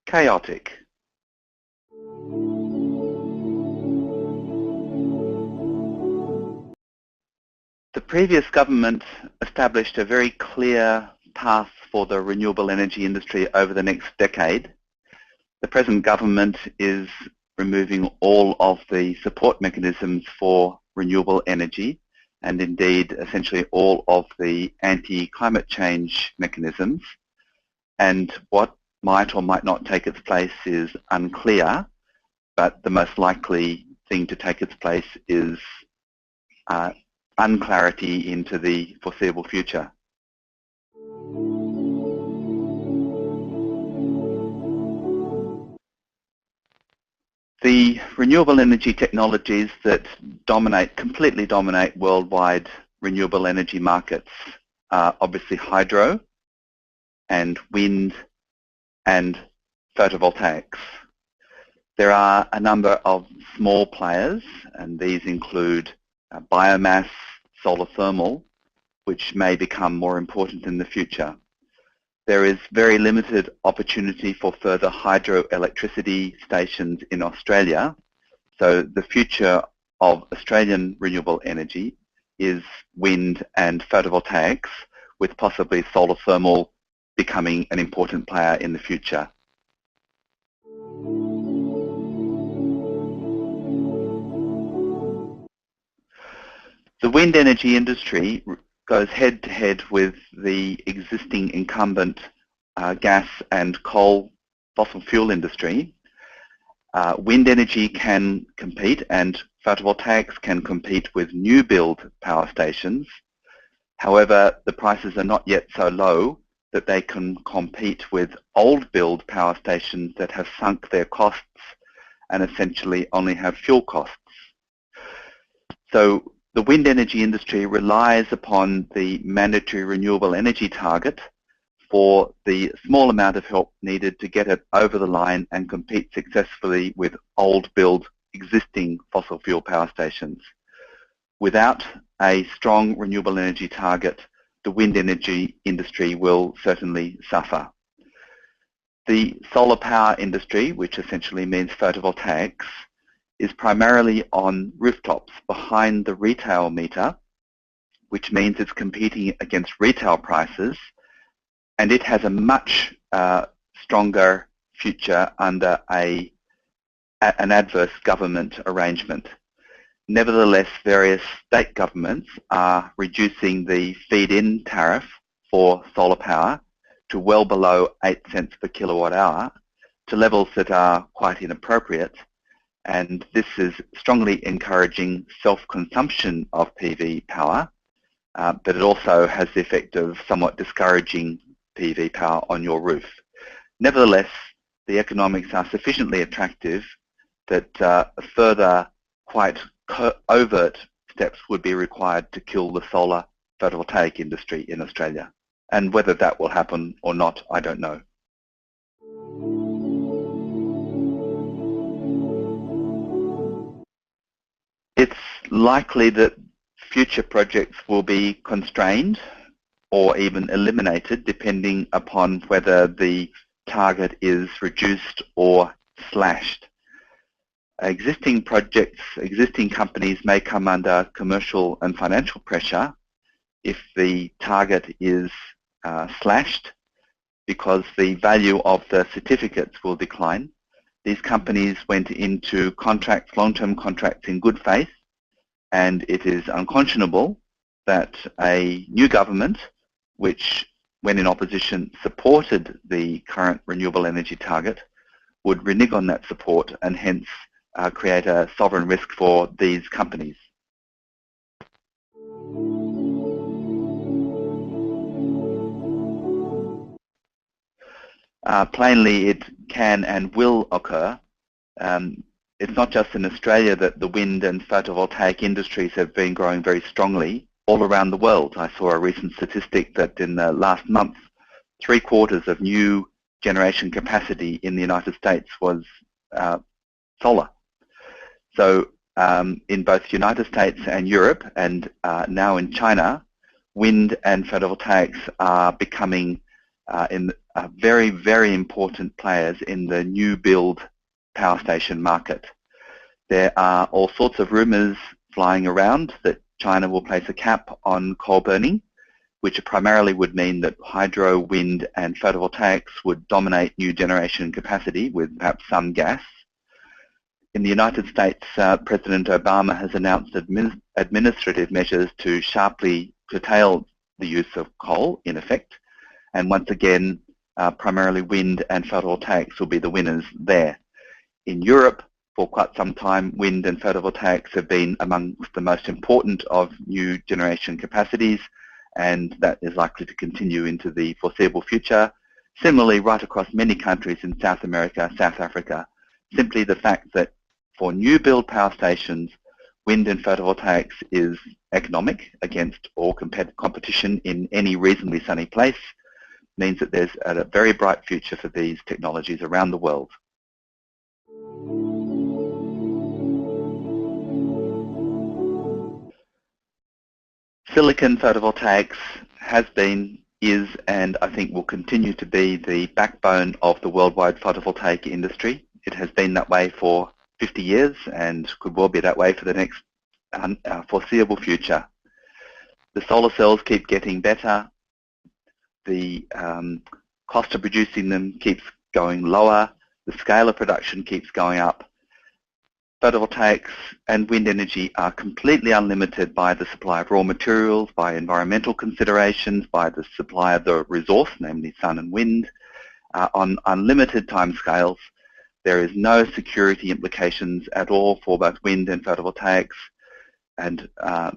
chaotic. The previous government established a very clear path for the renewable energy industry over the next decade. The present government is removing all of the support mechanisms for renewable energy, and indeed essentially all of the anti-climate change mechanisms. And what might or might not take its place is unclear, but the most likely thing to take its place is unclarity into the foreseeable future. The renewable energy technologies that completely dominate worldwide renewable energy markets are obviously hydro and wind and photovoltaics. There are a number of small players, and these include biomass, solar thermal, which may become more important in the future. There is very limited opportunity for further hydroelectricity stations in Australia, so the future of Australian renewable energy is wind and photovoltaics, with possibly solar thermal becoming an important player in the future. The wind energy industry goes head-to-head with the existing incumbent gas and coal fossil fuel industry. Wind energy can compete and photovoltaics can compete with new build power stations. However, the prices are not yet so low that they can compete with old build power stations that have sunk their costs and essentially only have fuel costs. So the wind energy industry relies upon the mandatory renewable energy target for the small amount of help needed to get it over the line and compete successfully with old build existing fossil fuel power stations. Without a strong renewable energy target, the wind energy industry will certainly suffer. The solar power industry, which essentially means photovoltaics, is primarily on rooftops behind the retail meter, which means it's competing against retail prices, and it has a much stronger future under an adverse government arrangement. Nevertheless, various state governments are reducing the feed-in tariff for solar power to well below 8 cents per kilowatt hour, to levels that are quite inappropriate. And this is strongly encouraging self-consumption of PV power, but it also has the effect of somewhat discouraging PV power on your roof. Nevertheless, the economics are sufficiently attractive that further quite overt steps would be required to kill the solar photovoltaic industry in Australia. And whether that will happen or not, I don't know. It's likely that future projects will be constrained or even eliminated depending upon whether the target is reduced or slashed. Existing projects, existing companies may come under commercial and financial pressure if the target is slashed, because the value of the certificates will decline. These companies went into contracts, long-term contracts in good faith, and it is unconscionable that a new government, which when in opposition supported the current renewable energy target, would renege on that support and hence create a sovereign risk for these companies. Plainly, it can and will occur. It's not just in Australia that the wind and photovoltaic industries have been growing very strongly. All around the world, I saw a recent statistic that in the last month, 3/4 of new generation capacity in the United States was solar. So in both the United States and Europe, and now in China, wind and photovoltaics are becoming are very, very important players in the new build power station market. There are all sorts of rumours flying around that China will place a cap on coal burning, which primarily would mean that hydro, wind and photovoltaics would dominate new generation capacity with perhaps some gas. In the United States, President Obama has announced administrative measures to sharply curtail the use of coal, in effect, and once again, primarily wind and photovoltaics will be the winners there. In Europe, for quite some time, wind and photovoltaics have been amongst the most important of new generation capacities, and that is likely to continue into the foreseeable future. Similarly, right across many countries in South America, South Africa, simply the fact that for new build power stations, wind and photovoltaics is economic against all competition in any reasonably sunny place means that there's a very bright future for these technologies around the world. Silicon photovoltaics has been, is, and I think will continue to be the backbone of the worldwide photovoltaic industry. It has been that way for 50 years and could well be that way for the next foreseeable future. The solar cells keep getting better. The cost of producing them keeps going lower. The scale of production keeps going up. Photovoltaics and wind energy are completely unlimited by the supply of raw materials, by environmental considerations, by the supply of the resource, namely sun and wind, on unlimited timescales. There is no security implications at all for both wind and photovoltaics, and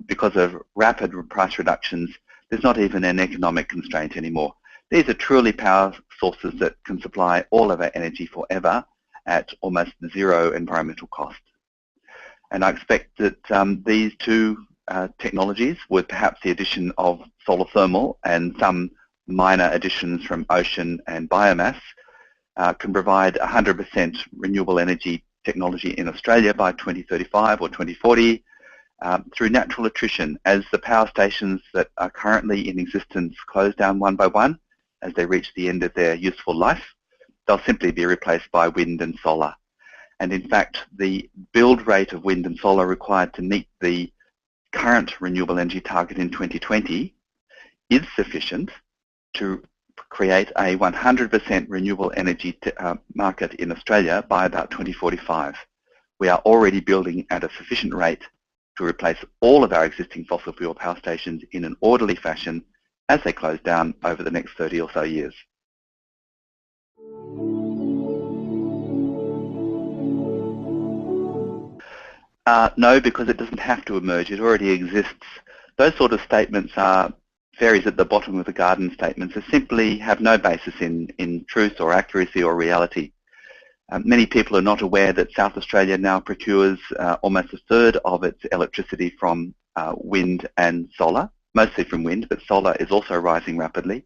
because of rapid price reductions, there's not even an economic constraint anymore. These are truly power sources that can supply all of our energy forever at almost zero environmental cost. And I expect that these two technologies, with perhaps the addition of solar thermal and some minor additions from ocean and biomass, can provide 100% renewable energy technology in Australia by 2035 or 2040 through natural attrition, as the power stations that are currently in existence close down one by one as they reach the end of their useful life. They'll simply be replaced by wind and solar. And in fact, the build rate of wind and solar required to meet the current renewable energy target in 2020 is sufficient to create a 100% renewable energy market in Australia by about 2045. We are already building at a sufficient rate to replace all of our existing fossil fuel power stations in an orderly fashion as they close down over the next 30 or so years. No, because it doesn't have to emerge. It already exists. Those sort of statements are fairies at the bottom of the garden statements that simply have no basis in truth or accuracy or reality. Many people are not aware that South Australia now procures almost a third of its electricity from wind and solar, mostly from wind, but solar is also rising rapidly.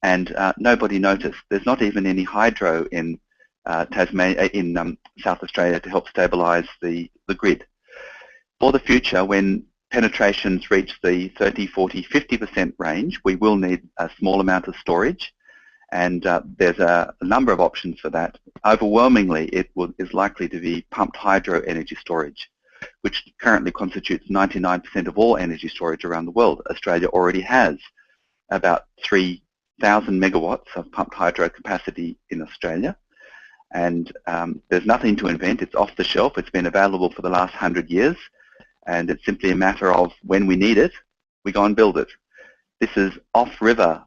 And nobody noticed. There's not even any hydro in South Australia to help stabilise the grid. For the future, when penetrations reach the 30, 40, 50% range, we will need a small amount of storage, and there's a number of options for that. Overwhelmingly, it is likely to be pumped hydro energy storage, which currently constitutes 99% of all energy storage around the world. Australia already has about 3,000 megawatts of pumped hydro capacity in Australia, and there's nothing to invent. It's off the shelf. It's been available for the last 100 years. And it's simply a matter of when we need it, we go and build it. This is off-river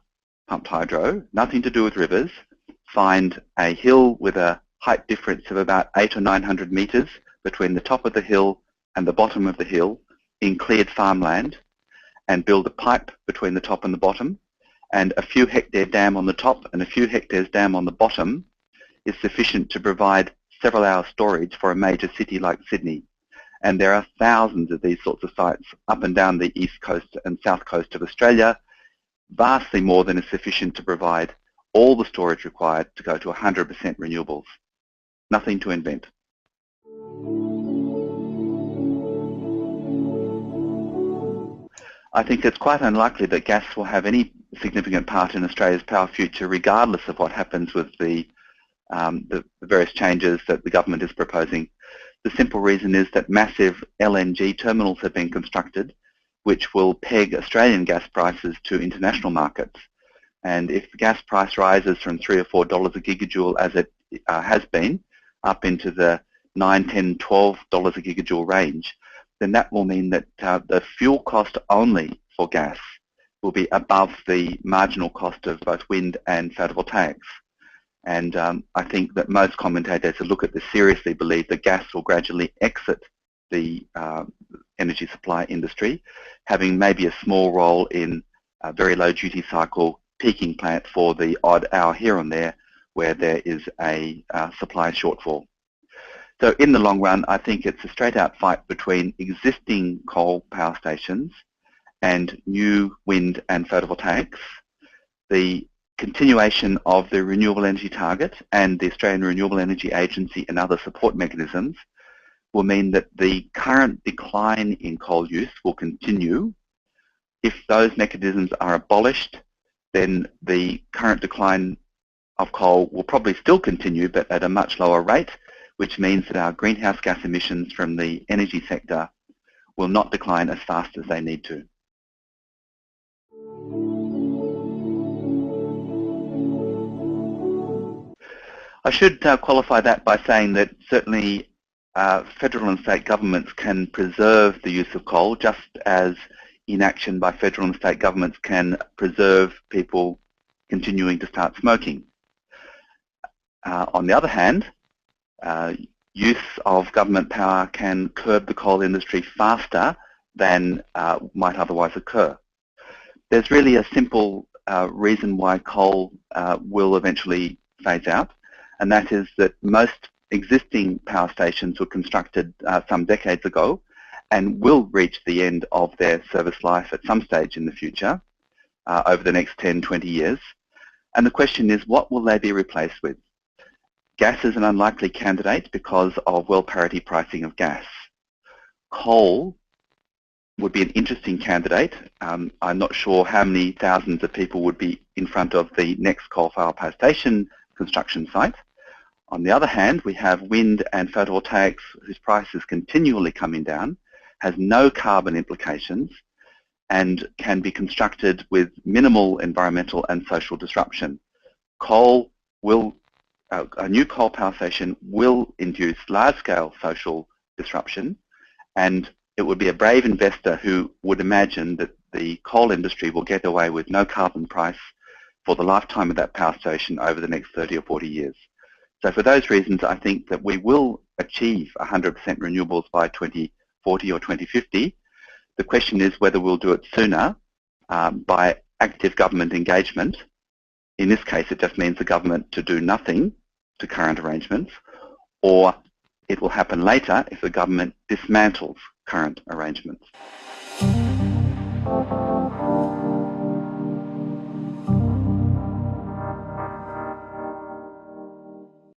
pumped hydro, nothing to do with rivers. Find a hill with a height difference of about 800 or 900 meters between the top of the hill and the bottom of the hill in cleared farmland, and build a pipe between the top and the bottom, and a few hectare dam on the top and a few hectares dam on the bottom is sufficient to provide several hours storage for a major city like Sydney. And there are thousands of these sorts of sites up and down the east coast and south coast of Australia, vastly more than is sufficient to provide all the storage required to go to 100% renewables. Nothing to invent. I think it's quite unlikely that gas will have any significant part in Australia's power future, regardless of what happens with the various changes that the government is proposing. The simple reason is that massive LNG terminals have been constructed, which will peg Australian gas prices to international markets. And if the gas price rises from $3 or $4 a gigajoule, as it has been, up into the $9, $10, $12 a gigajoule range, then that will mean that the fuel cost only for gas will be above the marginal cost of both wind and photovoltaics. And I think that most commentators who look at this seriously believe that gas will gradually exit the energy supply industry, having maybe a small role in a very low duty cycle peaking plant for the odd hour here and there where there is a supply shortfall. So in the long run, I think it's a straight out fight between existing coal power stations and new wind and photovoltaics. The continuation of the Renewable Energy Target and the Australian Renewable Energy Agency and other support mechanisms will mean that the current decline in coal use will continue. If those mechanisms are abolished, then the current decline of coal will probably still continue, but at a much lower rate, which means that our greenhouse gas emissions from the energy sector will not decline as fast as they need to. I should qualify that by saying that certainly federal and state governments can preserve the use of coal, just as inaction by federal and state governments can preserve people continuing to start smoking. On the other hand, use of government power can curb the coal industry faster than might otherwise occur. There's really a simple reason why coal will eventually phase out, and that is that most existing power stations were constructed some decades ago and will reach the end of their service life at some stage in the future over the next 10, 20 years. And the question is, what will they be replaced with? Gas is an unlikely candidate because of well parity pricing of gas. Coal would be an interesting candidate. I'm not sure how many thousands of people would be in front of the next coal-fired power station construction site. On the other hand, we have wind and photovoltaics whose price is continually coming down, has no carbon implications, and can be constructed with minimal environmental and social disruption. A new coal power station will induce large-scale social disruption, and it would be a brave investor who would imagine that the coal industry will get away with no carbon price for the lifetime of that power station over the next 30 or 40 years. So for those reasons, I think that we will achieve 100% renewables by 2040 or 2050. The question is whether we'll do it sooner by active government engagement. In this case, it just means the government to do nothing to current arrangements, or it will happen later if the government dismantles current arrangements.